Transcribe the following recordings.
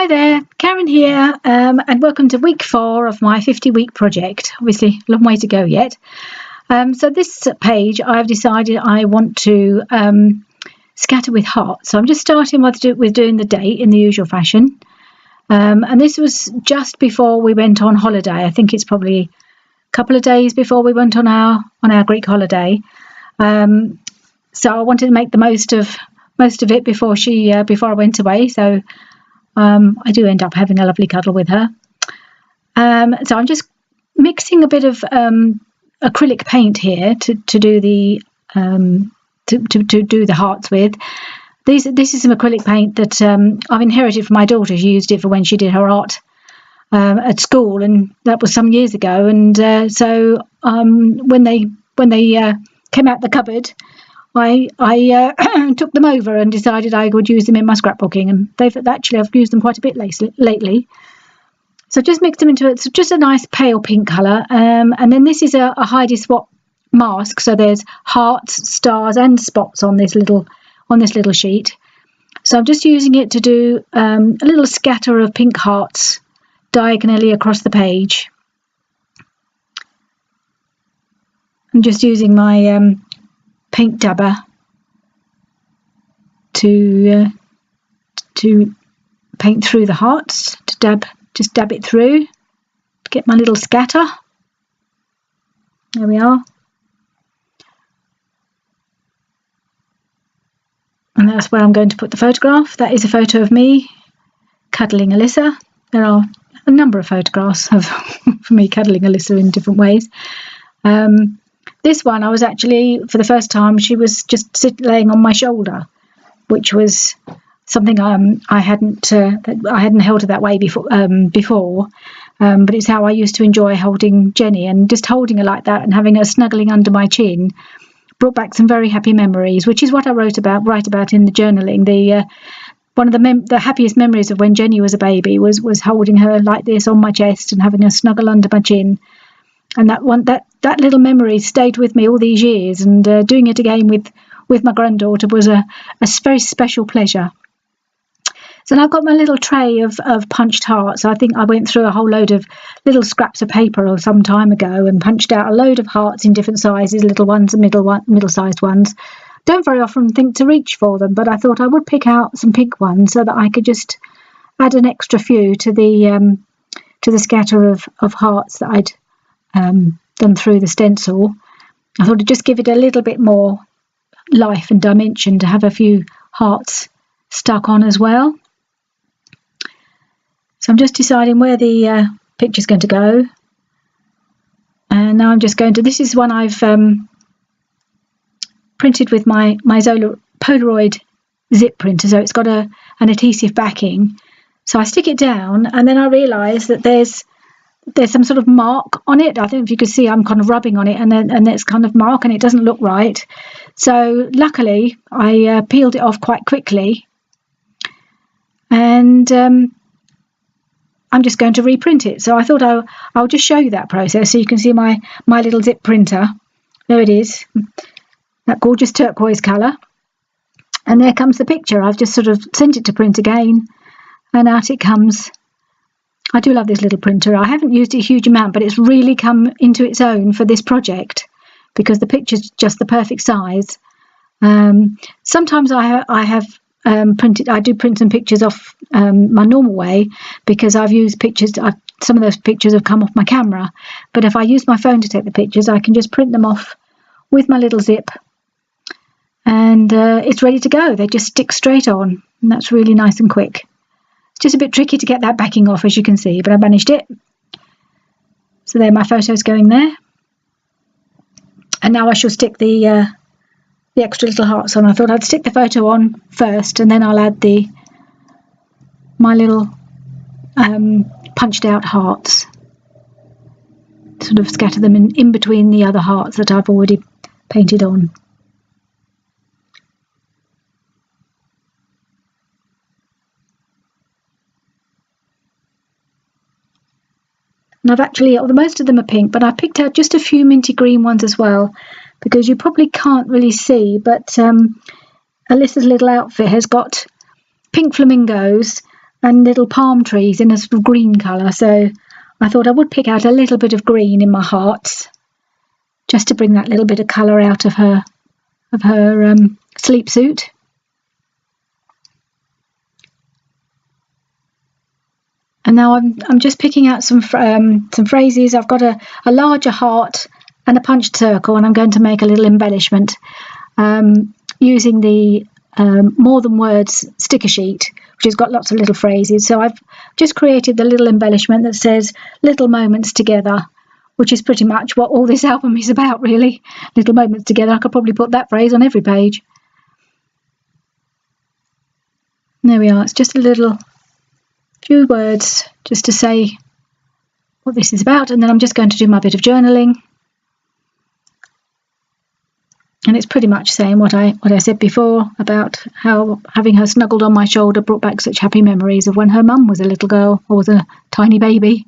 there, Karen here, and welcome to week 4 of my 50-week project. Obviously, a long way to go yet. So this page, I've decided I want to scatter with hearts. So I'm just starting with doing the date in the usual fashion. And this was just before we went on holiday. I think it's probably a couple of days before we went on our Greek holiday. So I wanted to make the most of it before I went away. So I do end up having a lovely cuddle with her. So I'm just mixing a bit of acrylic paint here to do the hearts with. This is some acrylic paint that I've inherited from my daughter. She used it for when she did her art at school, and that was some years ago. And so when they came out the cupboard, I took them over and decided I would use them in my scrapbooking, and I've used them quite a bit lately. So just mix them into it. So just a nice pale pink colour, and then this is a Heidi swap mask. So there's hearts, stars, and spots on this little sheet. So I'm just using it to do a little scatter of pink hearts diagonally across the page. I'm just using my paint dabber to paint through the hearts, just dab it through to get my little scatter. There we are. And that's where I'm going to put the photograph. That is a photo of me cuddling Alyssa. There are a number of photographs of me cuddling Alyssa in different ways. This one, I was actually, for the first time, she was just laying on my shoulder, which was something I hadn't held her that way before. But it's how I used to enjoy holding Jenny, and just holding her like that and having her snuggling under my chin brought back some very happy memories, which is what I write about in the journaling. One of the happiest memories of when Jenny was a baby was holding her like this on my chest and having her snuggle under my chin. And that little memory stayed with me all these years, and doing it again with my granddaughter was a very special pleasure. So now I've got my little tray of punched hearts. I think I went through a whole load of little scraps of paper some time ago and punched out a load of hearts in different sizes, little ones and middle-sized ones. Don't very often think to reach for them, but I thought I would pick out some pink ones so that I could just add an extra few to the scatter of hearts that I'd done through the stencil. I thought I'd just give it a little bit more life and dimension to have a few hearts stuck on as well. So I'm just deciding where the picture's going to go, and now I'm just going to, this is one I've printed with my Zola Polaroid zip printer, so it's got an adhesive backing. So I stick it down, and then I realise that there's some sort of mark on it. I don't know if you could see I'm kind of rubbing on it, and there's kind of mark, and it doesn't look right. So luckily I peeled it off quite quickly, and I'm just going to reprint it. So I thought I'll just show you that process so you can see my little zip printer. There it is, that gorgeous turquoise colour, and there comes the picture. I've just sort of sent it to print again, and out it comes. I do love this little printer. I haven't used it a huge amount, but it's really come into its own for this project because the picture's just the perfect size. Sometimes I have printed. I do print some pictures off my normal way because I've used pictures. Some of those pictures have come off my camera, but if I use my phone to take the pictures, I can just print them off with my little zip, and it's ready to go. They just stick straight on, and that's really nice and quick. It's just a bit tricky to get that backing off, as you can see, but I managed it. So there, my photo's going there, and now I shall stick the extra little hearts on. I thought I'd stick the photo on first, and then I'll add my little punched out hearts, sort of scatter them in between the other hearts that I've already painted on. And I've actually, most of them are pink, but I picked out just a few minty green ones as well, because you probably can't really see, but Alyssa's little outfit has got pink flamingos and little palm trees in a sort of green colour. So I thought I would pick out a little bit of green in my hearts, just to bring that little bit of colour out of her sleep suit. And now I'm just picking out some phrases. I've got a larger heart and a punched circle, and I'm going to make a little embellishment using the More Than Words sticker sheet, which has got lots of little phrases. So I've just created the little embellishment that says "Little Moments Together," which is pretty much what all this album is about, really. Little moments together. I could probably put that phrase on every page. And there we are. It's just a few words just to say what this is about, and then I'm just going to do my bit of journaling. And it's pretty much saying what I said before about how having her snuggled on my shoulder brought back such happy memories of when her mum was a little girl or was a tiny baby.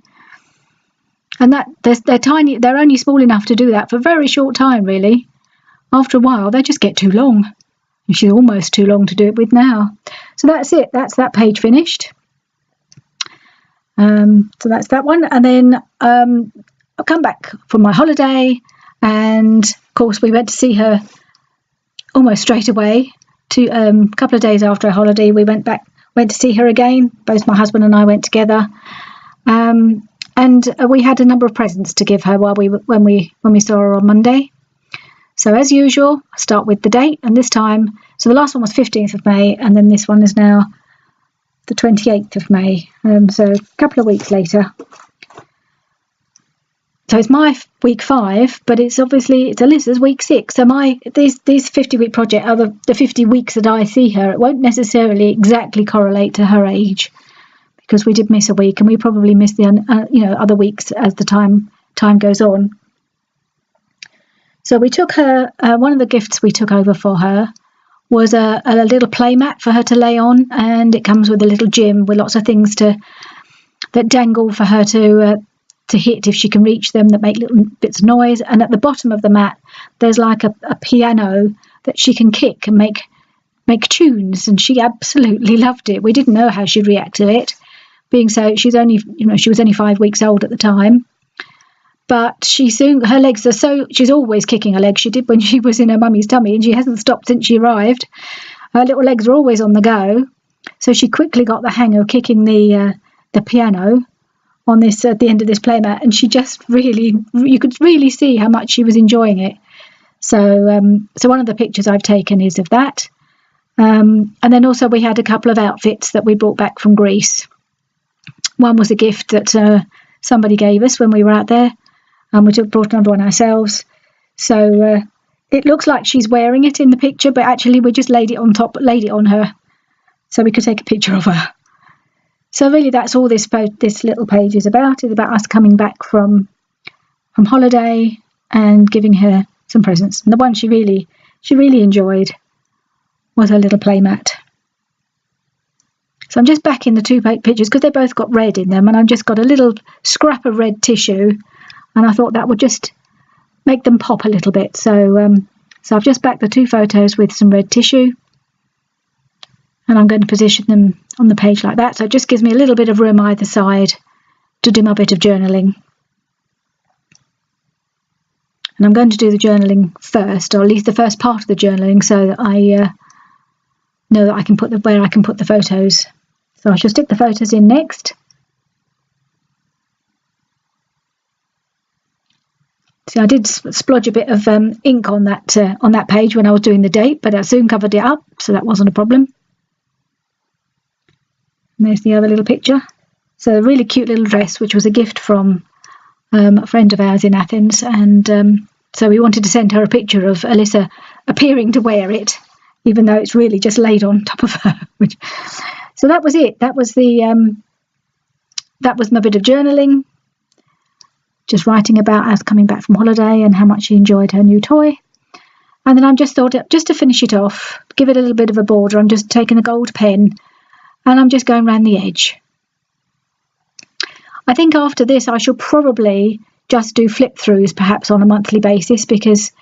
And that they're tiny, they're only small enough to do that for a very short time, really. After a while, they just get too long. And she's almost too long to do it with now. So that's it. That's that page finished. So that's that one. And then I've come back from my holiday, and of course we went to see her almost straight away. A couple of days after our holiday, we went to see her again. Both my husband and I went together, and we had a number of presents to give her when we saw her on Monday. So as usual, I start with the date, and this time, so the last one was 15th of May, and then this one is now the 28th of May, so a couple of weeks later. So it's my week 5, but it's Alyssa's week 6. So these 50-week project are the 50 weeks that I see her. It won't necessarily exactly correlate to her age, because we did miss a week, and we probably miss the other weeks as the time goes on. So we took her. One of the gifts we took over for her was a little play mat for her to lay on, and it comes with a little gym with lots of things that dangle for her to hit if she can reach them, that make little bits of noise. And at the bottom of the mat there's like a piano that she can kick and make tunes, and she absolutely loved it. We didn't know how she'd react to it, being so she was only 5 weeks old at the time. But her legs are she's always kicking her legs. She did when she was in her mummy's tummy, and she hasn't stopped since she arrived. Her little legs are always on the go. So she quickly got the hang of kicking the piano on this at the end of this playmat, and she just you could really see how much she was enjoying it. So one of the pictures I've taken is of that. And then also we had a couple of outfits that we brought back from Greece. One was a gift that somebody gave us when we were out there, and we brought another one ourselves. So it looks like she's wearing it in the picture, but actually we just laid it on her so we could take a picture of her. So really that's all this little page is about. It's about us coming back from holiday and giving her some presents. And the one she really enjoyed was her little playmat. So I'm just backing the 2 pictures because they both got red in them, and I've just got a little scrap of red tissue, and I thought that would just make them pop a little bit. So I've just backed the 2 photos with some red tissue, and I'm going to position them on the page like that. So it just gives me a little bit of room either side to do my bit of journaling. And I'm going to do the journaling first, or at least the first part of the journaling, so that I know that I can put where I can put the photos. So I shall stick the photos in next. So I did splodge a bit of ink on that page when I was doing the date, but I soon covered it up, so that wasn't a problem. And there's the other little picture. So a really cute little dress, which was a gift from a friend of ours in Athens, and so we wanted to send her a picture of Alyssa appearing to wear it, even though it's really just laid on top of her. So that was it. That was my bit of journaling, just writing about us coming back from holiday and how much she enjoyed her new toy. And then I just thought, just to finish it off, give it a little bit of a border, I'm just taking a gold pen and I'm just going around the edge. I think after this I shall probably just do flip throughs, perhaps on a monthly basis, because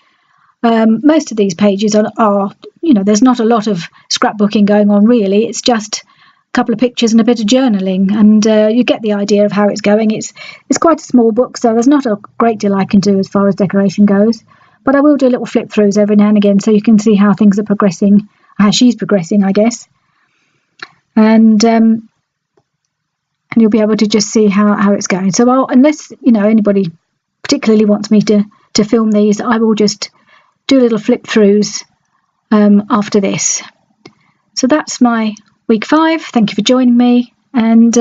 most of these pages are there's not a lot of scrapbooking going on really. It's just couple of pictures and a bit of journaling, and you get the idea of how it's going. It's quite a small book, so there's not a great deal I can do as far as decoration goes, but I will do little flip throughs every now and again so you can see how things are progressing, how she's progressing, I guess, and you'll be able to just see how it's going. So unless anybody particularly wants me to film these, I will just do little flip throughs after this. So that's my week 5. Thank you for joining me, and